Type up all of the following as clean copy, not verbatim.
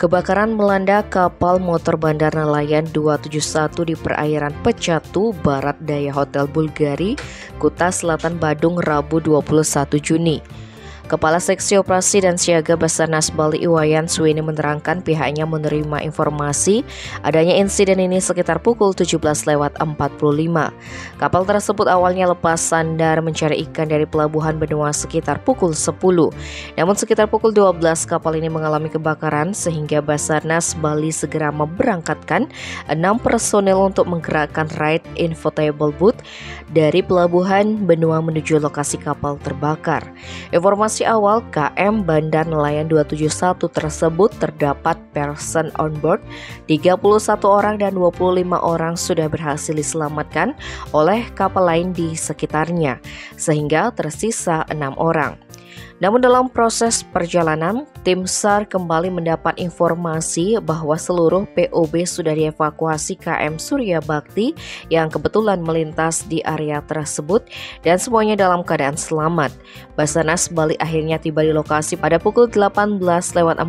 Kebakaran melanda kapal motor Bandar Nelayan 271 di perairan Pecatu, Barat Daya Hotel Bulgari, Kuta Selatan, Badung, Rabu 21 Juni. Kepala Seksi Operasi dan Siaga Basarnas Bali Iwayan Suwini menerangkan pihaknya menerima informasi adanya insiden ini sekitar pukul 17.45. Kapal tersebut awalnya lepas sandar mencari ikan dari pelabuhan Benua sekitar pukul 10. Namun sekitar pukul 12 kapal ini mengalami kebakaran sehingga Basarnas Bali segera memberangkatkan 6 personel untuk menggerakkan ride inflatable boat dari pelabuhan Benua menuju lokasi kapal terbakar. Informasi awal KM Bandar Nelayan 271 tersebut terdapat person on board 31 orang dan 25 orang sudah berhasil diselamatkan oleh kapal lain di sekitarnya sehingga tersisa 6 orang. Namun dalam proses perjalanan, tim SAR kembali mendapat informasi bahwa seluruh POB sudah dievakuasi KM Surya Bakti yang kebetulan melintas di area tersebut dan semuanya dalam keadaan selamat. Basarnas Bali akhirnya tiba di lokasi pada pukul 18.45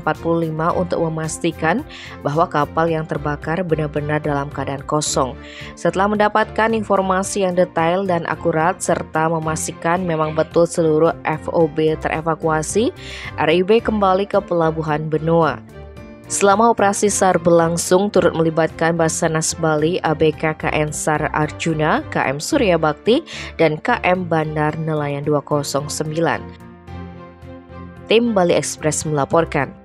untuk memastikan bahwa kapal yang terbakar benar-benar dalam keadaan kosong. Setelah mendapatkan informasi yang detail dan akurat serta memastikan memang betul seluruh FOB terevakuasi, RIB kembali ke pelabuhan Benua. Selama operasi SAR berlangsung turut melibatkan Basarnas Bali, ABK KN SAR Arjuna, KM Surya Bakti, dan KM Bandar Nelayan 209. Tim Bali Express melaporkan.